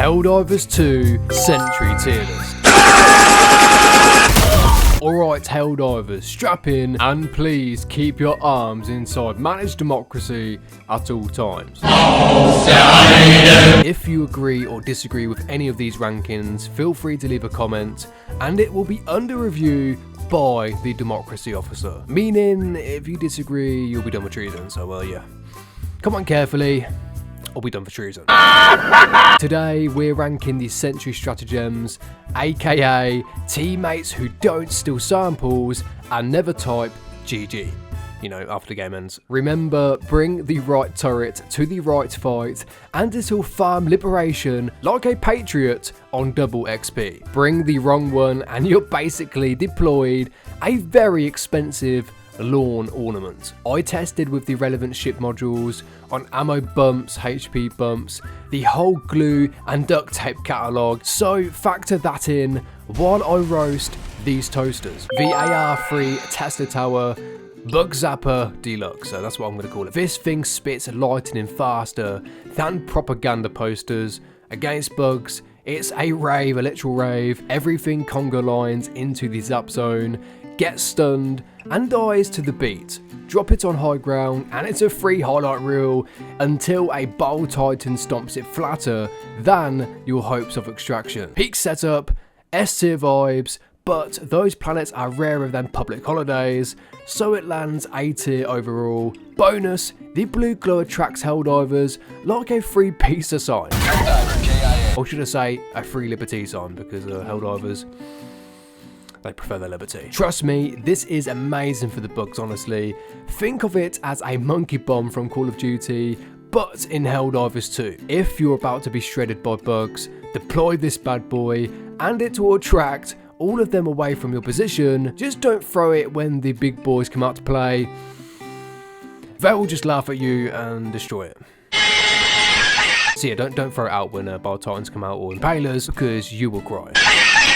Helldivers 2 Sentry tier list. Alright Helldivers, strap in and please keep your arms inside managed democracy at all times. If you agree or disagree with any of these rankings, feel free to leave a comment and it will be under review by the democracy officer. Meaning, if you disagree, you'll be done with treason, so well yeah. Come on carefully, or be done for treason. Today we're ranking the Sentry stratagems, aka teammates who don't steal samples and never type GG. You know, after the game ends. Remember, bring the right turret to the right fight and it'll farm liberation like a patriot on double XP. Bring the wrong one and you're basically deployed a very expensive lawn ornament. I tested with the relevant ship modules on ammo bumps, HP bumps, the whole glue and duct tape catalogue, so factor that in while I roast these toasters. The AR-free Tesla Tower Bug Zapper Deluxe, so that's what I'm going to call it. This thing spits lightning faster than propaganda posters. Against bugs, it's a rave, a literal rave. Everything conga lines into the zap zone, gets stunned and dies to the beat. Drop it on high ground and it's a free highlight reel until a bold titan stomps it flatter than your hopes of extraction. Peak setup, S tier vibes, but those planets are rarer than public holidays, so it lands A tier overall. Bonus, the blue glow attracts Helldivers like a free pizza sign. Or should I say, a free liberty sign, because Helldivers, they prefer their liberty. Trust me, this is amazing for the bugs, honestly. Think of it as a monkey bomb from Call of Duty, but in Helldivers 2. If you're about to be shredded by bugs, deploy this bad boy, and it will attract all of them away from your position. Just don't throw it when the big boys come out to play. They will just laugh at you and destroy it. So yeah, don't throw it out when Bile Titans come out or Impalers, because you will cry.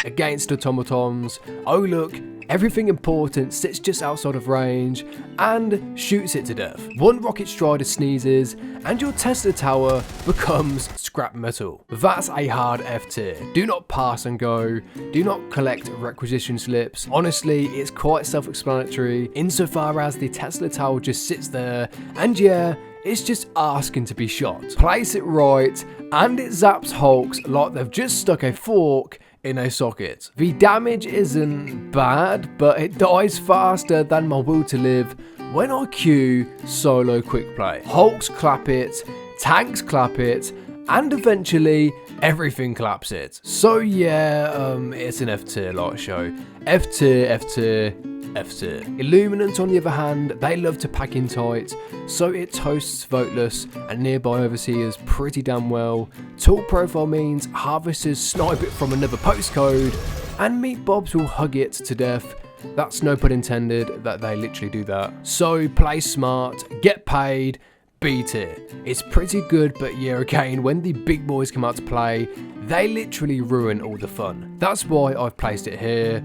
Against automatons, oh look, everything important sits just outside of range and shoots it to death. One rocket strider sneezes and your Tesla tower becomes scrap metal. That's a hard F tier. Do not pass and go. Do not collect requisition slips. Honestly, it's quite self-explanatory insofar as the Tesla tower just sits there and yeah, it's just asking to be shot. Place it right and it zaps hulks like they've just stuck a fork in a socket. The damage isn't bad, but it dies faster than my will to live when I queue solo quick play. Hulks clap it, tanks clap it, and eventually everything claps it. So yeah, it's an F tier light show. F tier, F tier, F tier. Illuminate on the other hand, they love to pack in tight, so it toasts voteless and nearby overseers pretty damn well. Tool profile means harvesters snipe it from another postcode, and meat bobs will hug it to death. That's no pun intended, that they literally do that. So play smart, get paid, B tier. It's pretty good, but yeah, again, when the big boys come out to play, they literally ruin all the fun. That's why I've placed it here.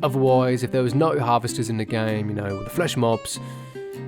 Otherwise, if there was no harvesters in the game, you know, with the flesh mobs,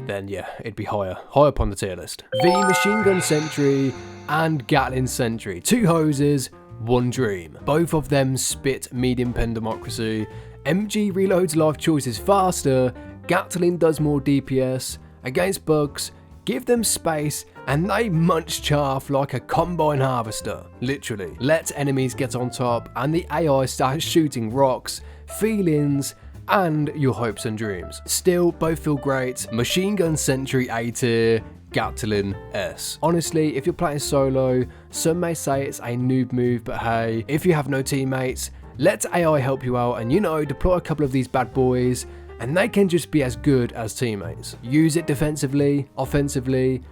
then yeah, it'd be high up on the tier list. The machine gun Sentry and Gatling Sentry, two hoses, one dream. Both of them spit medium pen democracy. MG reloads life choices faster, Gatling does more DPS. Against bugs, give them space and they munch chaff like a combine harvester. Literally. Let enemies get on top and the AI starts shooting rocks, feelings, and your hopes and dreams. Still, both feel great. Machine gun Sentry A tier, Gatling S. Honestly, if you're playing solo, some may say it's a noob move, but hey, if you have no teammates, let AI help you out and, you know, deploy a couple of these bad boys and they can just be as good as teammates. Use it defensively, offensively.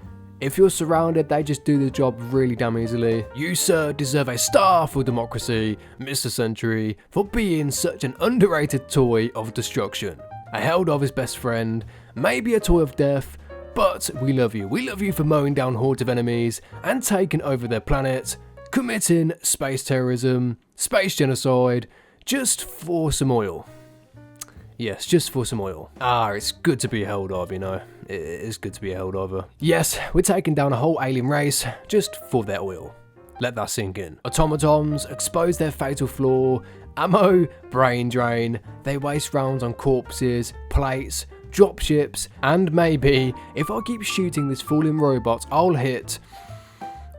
If you're surrounded, they just do the job really damn easily. You, sir, deserve a star for democracy, Mr. Sentry, for being such an underrated toy of destruction. A Helldiver's best friend, maybe a toy of death, but we love you. We love you for mowing down hordes of enemies and taking over their planet, committing space terrorism, space genocide, just for some oil. Yes, just for some oil. It's good to be a Helldiver, you know. It is good to be a Helldiver. Yes, we're taking down a whole alien race just for their oil. Let that sink in. Automatons expose their fatal flaw. Ammo, brain drain. They waste rounds on corpses, plates, dropships, and maybe, if I keep shooting this falling robot, I'll hit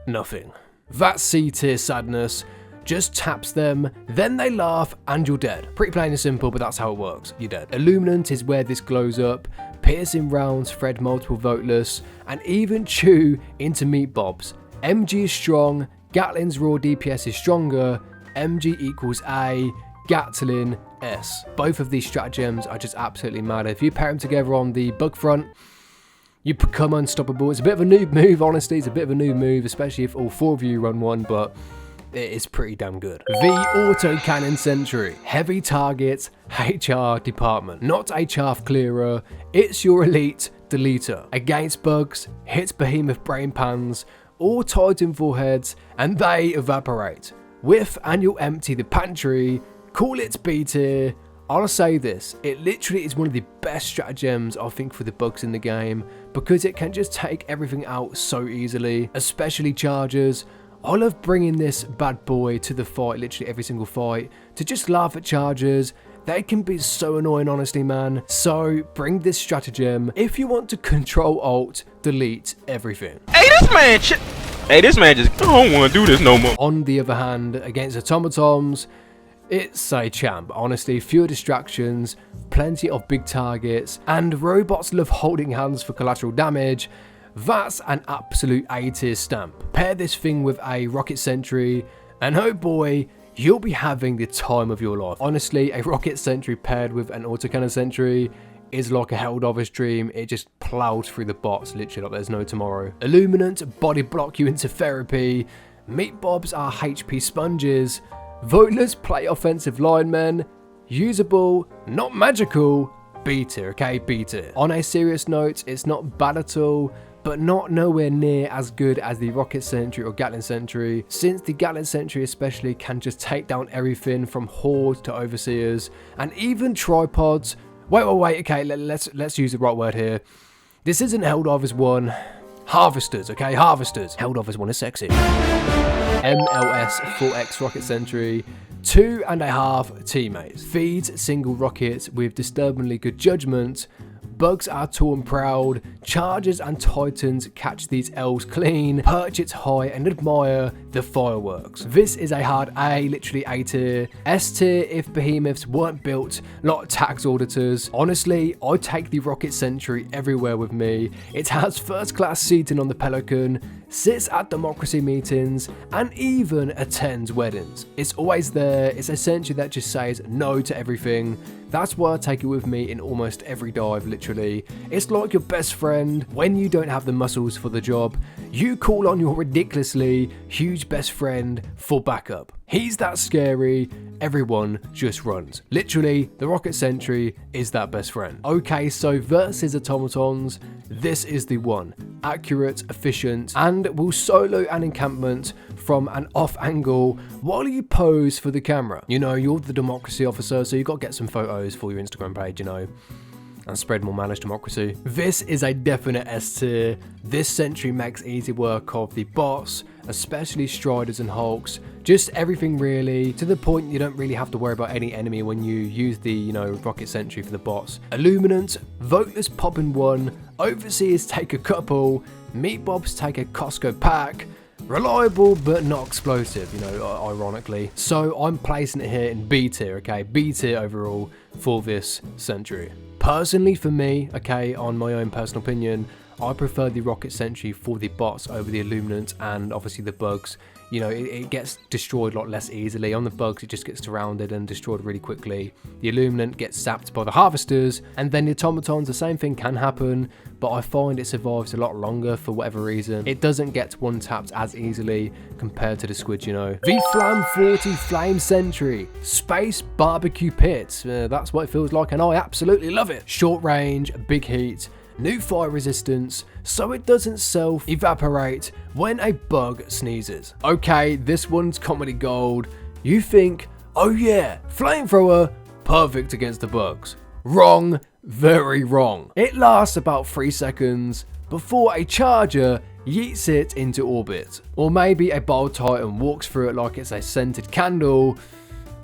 nothing. That C tier sadness just taps them, then they laugh, and you're dead. Pretty plain and simple, but that's how it works. You're dead. Illuminate is where this glows up. Piercing rounds thread multiple voteless, and even chew into meat bobs. MG is strong, Gatling's raw DPS is stronger, MG equals A, Gatling S. Both of these stratagems are just absolutely mad. If you pair them together on the bug front, you become unstoppable. It's a bit of a noob move, honestly. It's a bit of a noob move, especially if all 4 of you run one, but it is pretty damn good. The auto cannon Sentry. Heavy targets, HR department. Not a chaff clearer, it's your elite deleter. Against bugs, hits behemoth brain pans, or titan foreheads, and they evaporate. Whiff and you'll empty the pantry. Call it B tier. I'll say this, it literally is one of the best stratagems I think for the bugs in the game, because it can just take everything out so easily, especially chargers. I love bringing this bad boy to the fight, literally every single fight, to just laugh at chargers. They can be so annoying, honestly, man. So bring this stratagem if you want to control alt delete everything. Hey, this man just don't want to do this no more. On the other hand, against automatons, it's a champ. Honestly, fewer distractions, plenty of big targets, and robots love holding hands for collateral damage. That's an absolute A tier stamp. Pair this thing with a rocket sentry, and oh boy, you'll be having the time of your life. Honestly, a rocket sentry paired with an autocannon sentry is like a Helldivers dream. It just plows through the bots, literally like there's no tomorrow. Illuminate, body block you into therapy. Meat bobs are HP sponges. Voteless play offensive linemen. Usable, not magical. B tier, okay? B tier. On a serious note, it's not bad at all, but not nowhere near as good as the Rocket Sentry or Gatling Sentry, since the Gatling Sentry especially can just take down everything from Horde to Overseers, and even tripods. Wait, okay, let's use the right word here. This isn't Helldivers 1. Harvesters, okay? Harvesters. Helldivers 1 is sexy. MLS 4X Rocket Sentry. 2.5 teammates. Feeds single rockets with disturbingly good judgment. Bugs are tall and proud. Chargers and titans catch these elves clean. Perch it high and admire the fireworks. This is a hard A, literally A tier. S tier if behemoths weren't built like tax auditors. Honestly, I take the Rocket Sentry everywhere with me. It has first class seating on the Pelican, sits at democracy meetings, and even attends weddings. It's always there. It's a sentry that just says no to everything. That's why I take it with me in almost every dive, literally. It's like your best friend. When you don't have the muscles for the job, you call on your ridiculously huge best friend for backup. He's that scary, everyone just runs. Literally, the Rocket Sentry is that best friend. Okay, so versus automatons, this is the one. Accurate, efficient, and will solo an encampment from an off angle while you pose for the camera. You know, you're the democracy officer, so you got to get some photos for your Instagram page, you know, and spread more managed democracy. This is a definite S tier. This sentry makes easy work of the bots, especially Striders and Hulks. Just everything really, to the point you don't really have to worry about any enemy when you use the, you know, Rocket Sentry for the bots. Illuminant, Voteless pop in one, Overseers take a couple, Meat Bobs take a Costco pack. Reliable but not explosive, you know, ironically. So I'm placing it here in B tier, okay? B tier overall for this Sentry. Personally for me, okay, on my own personal opinion, I prefer the Rocket Sentry for the bots over the Illuminant and obviously the bugs. You know, it gets destroyed a lot less easily. On the bugs, it just gets surrounded and destroyed really quickly. The Illuminant gets sapped by the Harvesters, and then the automatons, the same thing can happen, but I find it survives a lot longer for whatever reason. It doesn't get one-tapped as easily compared to the squids, you know. The Flam 40 Flame Sentry. Space Barbecue Pits. That's what it feels like, and I absolutely love it. Short range, big heat, new fire resistance, so it doesn't self-evaporate when a bug sneezes. Okay, this one's comedy gold. You think, oh yeah, flamethrower, perfect against the bugs. Wrong, very wrong. It lasts about 3 seconds, before a charger yeets it into orbit. Or maybe a Bile Titan walks through it like it's a scented candle.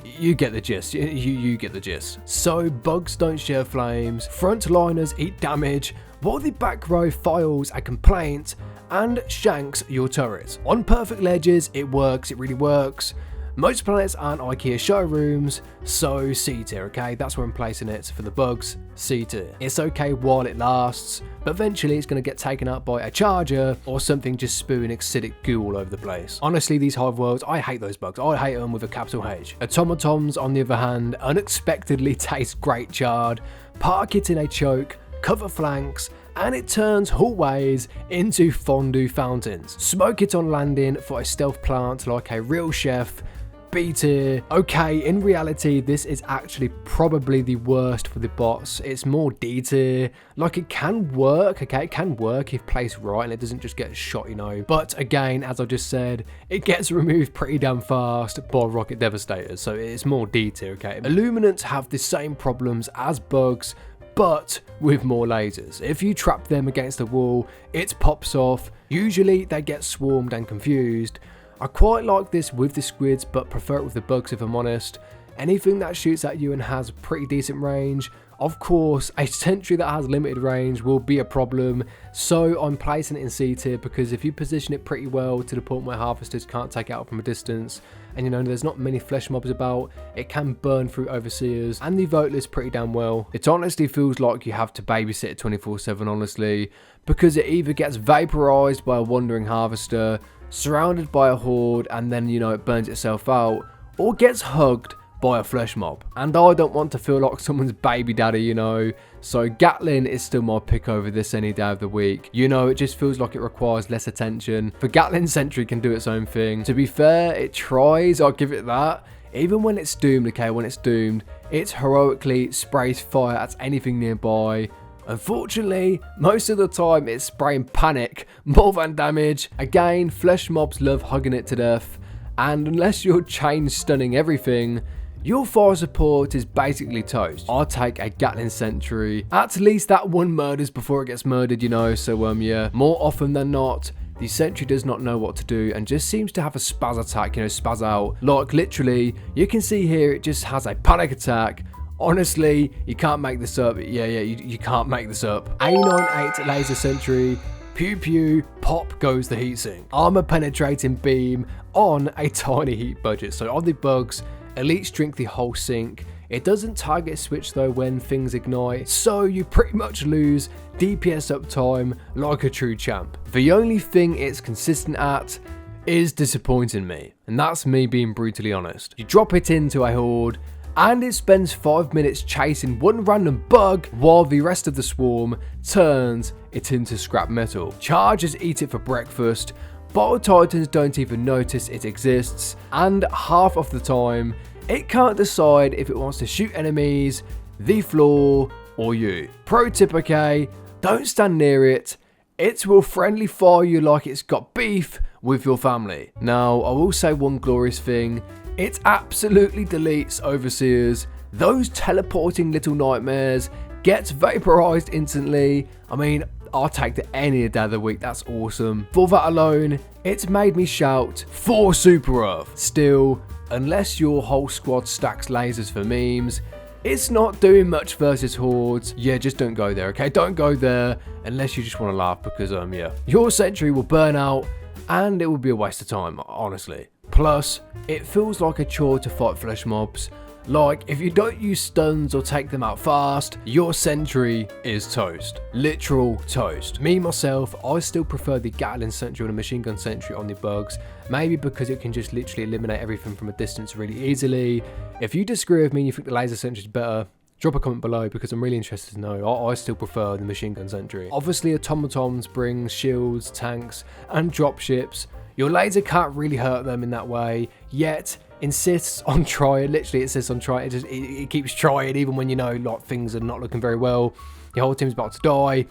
You get the gist, you get the gist. So bugs don't share flames, frontliners eat damage, while the back row files a complaint and shanks your turret. On perfect ledges, it works, it really works. Most planets aren't IKEA showrooms, so C tier, okay? That's where I'm placing it for the bugs, C tier. It's okay while it lasts, but eventually it's going to get taken up by a charger or something just spewing acidic goo all over the place. Honestly, these hive worlds, I hate those bugs. I hate them with a capital H. Automatons, on the other hand, unexpectedly taste great charred, park it in a choke, cover flanks, and it turns hallways into fondue fountains. Smoke it on landing for a stealth plant like a real chef. B tier. Okay, in reality, this is actually probably the worst for the bots. It's more D tier. Like, it can work, okay? It can work if placed right and it doesn't just get shot, you know. But again, as I just said, it gets removed pretty damn fast by rocket devastators, so it's more D tier, okay? Illuminants have the same problems as bugs, but with more lasers. If you trap them against the wall, it pops off. Usually they get swarmed and confused. I quite like this with the squids, but prefer it with the bugs if I'm honest. Anything that shoots at you and has pretty decent range. Of course, a Sentry that has limited range will be a problem, so I'm placing it in C tier because if you position it pretty well to the point where harvesters can't take it out from a distance, and you know there's not many flesh mobs about, it can burn through overseers, and the vote list pretty damn well. It honestly feels like you have to babysit it 24/7 honestly, because it either gets vaporized by a wandering harvester, surrounded by a horde, and then you know it burns itself out, or gets hugged by a flesh mob. And I don't want to feel like someone's baby daddy, you know, so Gatling is still my pick over this any day of the week. You know, it just feels like it requires less attention. The Gatling Sentry can do its own thing. To be fair, it tries, I'll give it that. Even when it's doomed, okay, when it's doomed, it heroically sprays fire at anything nearby. Unfortunately, most of the time it's spraying panic more than damage. Again, flesh mobs love hugging it to death, and unless you're chain stunning everything, your fire support is basically toast. I'll take a Gatling Sentry. At least that one murders before it gets murdered, you know, so yeah. More often than not, the Sentry does not know what to do and just seems to have a spaz attack, you know, spaz out. Like literally, you can see here it just has a panic attack. Honestly, you can't make this up. Yeah, you can't make this up. A98 laser Sentry. Pew pew, pop goes the heatsink. Armor penetrating beam on a tiny heat budget. So on the bugs, elites drink the whole sink. It doesn't target switch though when things ignite, so you pretty much lose DPS uptime like a true champ. The only thing it's consistent at is disappointing me, and that's me being brutally honest. You drop it into a horde, and it spends 5 minutes chasing one random bug while the rest of the swarm turns it into scrap metal. Chargers eat it for breakfast, Bile Titans don't even notice it exists, and half of the time, it can't decide if it wants to shoot enemies, the floor, or you. Pro tip, okay, don't stand near it. It will friendly fire you like it's got beef with your family. Now, I will say one glorious thing. It absolutely deletes overseers. Those teleporting little nightmares get vaporized instantly. I mean, I'll take that any day of the week. That's awesome. For that alone, it's made me shout for Super Earth. Still, unless your whole squad stacks lasers for memes, it's not doing much versus hordes. Yeah, just don't go there, okay? Don't go there unless you just want to laugh because, yeah. Your Sentry will burn out and it will be a waste of time, honestly. Plus, it feels like a chore to fight flesh mobs. Like, if you don't use stuns or take them out fast, your Sentry is toast. Literal toast. Me, myself, I still prefer the Gatling Sentry or the Machine Gun Sentry on the bugs. Maybe because it can just literally eliminate everything from a distance really easily. If you disagree with me and you think the Laser Sentry is better, drop a comment below because I'm really interested to know. I still prefer the Machine Gun Sentry. Obviously, automatons bring shields, tanks, and dropships. Your laser can't really hurt them in that way, yet insists on trying. Literally, it says on trying. It keeps trying even when you know like things are not looking very well. Your whole team's about to die.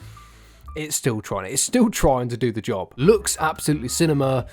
It's still trying. It's still trying to do the job. Looks absolutely cinema.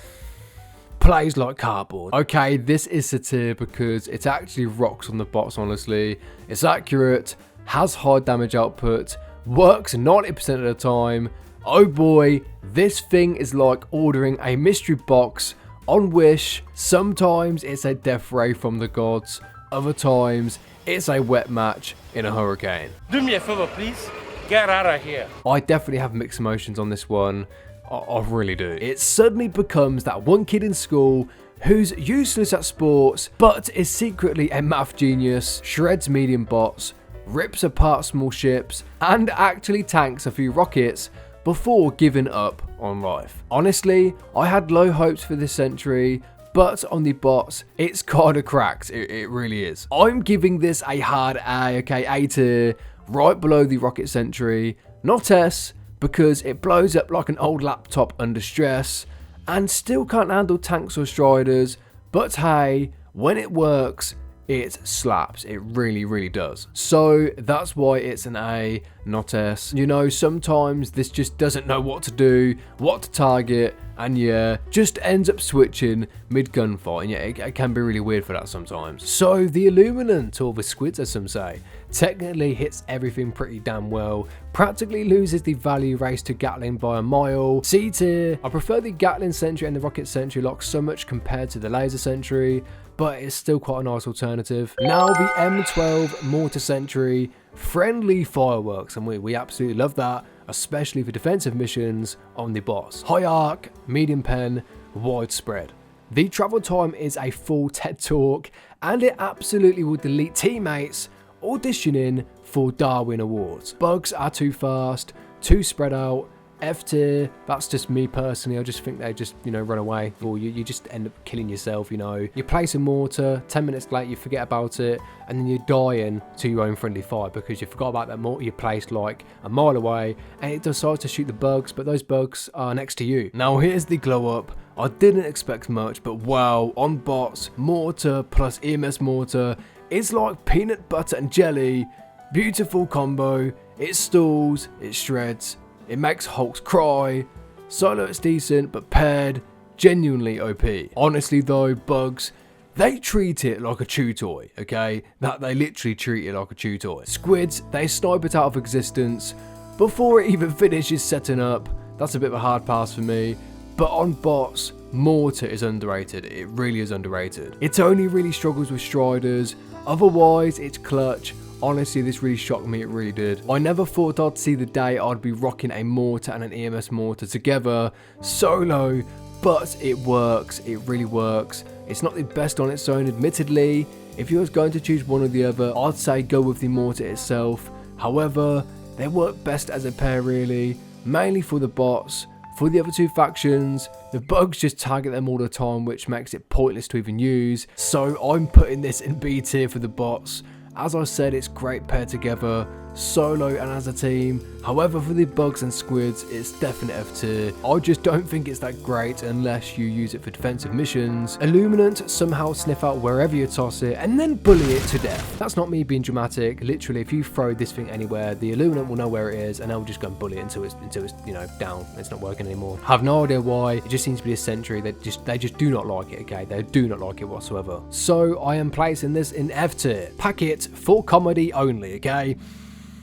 Plays like cardboard. Okay, this is a tier because it actually rocks on the bots, honestly. It's accurate, has high damage output, works 90% of the time. Oh boy, this thing is like ordering a mystery box on Wish. Sometimes it's a death ray from the gods, other times it's a wet match in a hurricane. Do me a favor, please. Get out of here. I definitely have mixed emotions on this one. I really do. It suddenly becomes that one kid in school who's useless at sports, but is secretly a math genius, shreds medium bots, rips apart small ships, and actually tanks a few rockets before giving up on life. Honestly, I had low hopes for this Sentry, but on the bots, it's kinda cracked. It really is. I'm giving this a hard A, okay, A tier, right below the Rocket Sentry, not S, because it blows up like an old laptop under stress, and still can't handle tanks or striders, but hey, when it works, it slaps. It really, really does. So that's why it's an A, not S. You know, sometimes this just doesn't know what to do, what to target, and yeah, just ends up switching mid-gunfight, and yeah, it can be really weird for that sometimes. So the illuminate, or the squids as some say, technically hits everything pretty damn well, practically loses the value race to Gatling by a mile. C tier, I prefer the Gatling Sentry and the Rocket Sentry lock so much compared to the Laser Sentry, but it's still quite a nice alternative. Now the M12 Mortar Sentry, friendly fireworks, and we absolutely love that, especially for defensive missions on the boss. High arc, medium pen, widespread. The travel time is a full TED talk, and it absolutely will delete teammates auditioning for Darwin Awards. Bugs are too fast, too spread out. F tier, that's just me personally. I just think they just, you know, run away, or you just end up killing yourself, you know. You place a mortar, 10 minutes later you forget about it, and then you're dying to your own friendly fire because you forgot about that mortar you placed like a mile away, and it decides to shoot the bugs, but those bugs are next to you. Now here's the glow up. I didn't expect much, but wow, on bots, mortar plus EMS mortar, it's like peanut butter and jelly. Beautiful combo. It stalls, it shreds, it makes Hulks cry. Solo it's decent, but paired, genuinely OP. Honestly though, bugs, they treat it like a chew toy, okay? That they literally treat it like a chew toy. Squids, they snipe it out of existence before it even finishes setting up. That's a bit of a hard pass for me. But on bots, Mortar is underrated. It really is underrated. It only really struggles with striders. Otherwise, it's clutch. Honestly, this really shocked me, it really did. I never thought I'd see the day I'd be rocking a mortar and an EMS mortar together, solo, but it works, it really works. It's not the best on its own, admittedly. If you was going to choose one or the other, I'd say go with the mortar itself. However, they work best as a pair really, mainly for the bots. For the other two factions, the bugs just target them all the time, which makes it pointless to even use. So I'm putting this in B tier for the bots. As I said, it's great paired together, solo and as a team. However, for the bugs and squids, it's definite F tier. I just don't think it's that great unless you use it for defensive missions. Illuminate somehow sniff out wherever you toss it and then bully it to death. That's not me being dramatic. Literally, if you throw this thing anywhere, the Illuminate will know where it is and they'll just go and bully it until it's you know, down. It's not working anymore. I have no idea why. It just seems to be a Sentry. They just do not like it, okay? They do not like it whatsoever. So I am placing this in F tier. Pack it for comedy only, okay?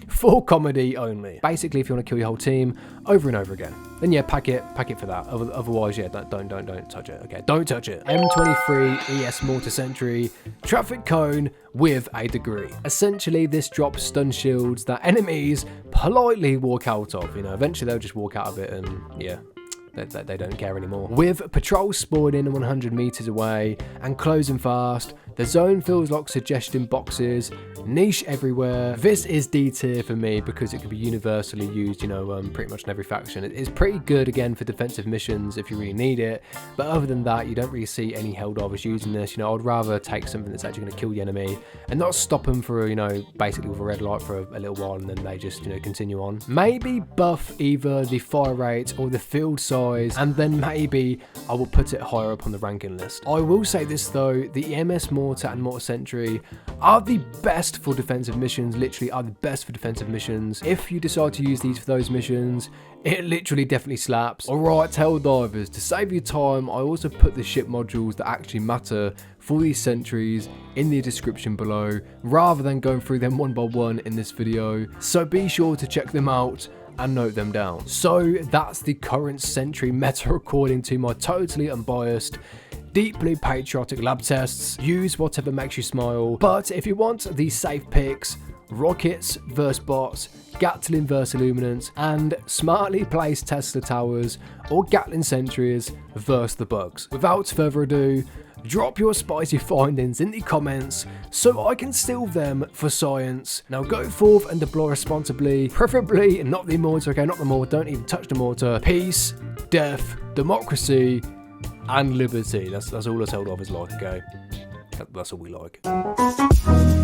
For comedy only. Basically, if you want to kill your whole team over and over again, then yeah, pack it for that. Otherwise, yeah, don't touch it. Okay, don't touch it. M23 ES Mortar Sentry, traffic cone with a degree. Essentially, this drops stun shields that enemies politely walk out of. You know, eventually they'll just walk out of it, and yeah. They don't care anymore. With patrols spawning 100 meters away and closing fast, the zone feels like suggestion boxes, niche everywhere. This is D tier for me because it can be universally used, you know, pretty much in every faction. It's pretty good again for defensive missions if you really need it, but other than that, you don't really see any Helldivers using this. You know, I'd rather take something that's actually going to kill the enemy and not stop them for, you know, basically with a red light for a little while and then they just, you know, continue on. Maybe buff either the fire rate or the field size, and then maybe I will put it higher up on the ranking list. I will say this though, the EMS Mortar and Mortar Sentry are the best for defensive missions, literally are the best for defensive missions. If you decide to use these for those missions, it literally definitely slaps. Alright, Helldivers, to save you time, I also put the ship modules that actually matter for these sentries in the description below, rather than going through them one by one in this video. So be sure to check them out. and note them down. So that's the current Sentry meta according to my totally unbiased, deeply patriotic lab tests. Use whatever makes you smile, but if you want the safe picks, rockets versus bots, Gatling versus illuminate, and smartly placed Tesla towers or Gatling sentries versus the bugs. Without further ado, drop your spicy findings in the comments so I can steal them for science. Now go forth and deploy responsibly, preferably not the mortar, okay, not the mortar, don't even touch the mortar. Peace, death, democracy, and liberty. That's all us Helldivers like, okay? That's all we like.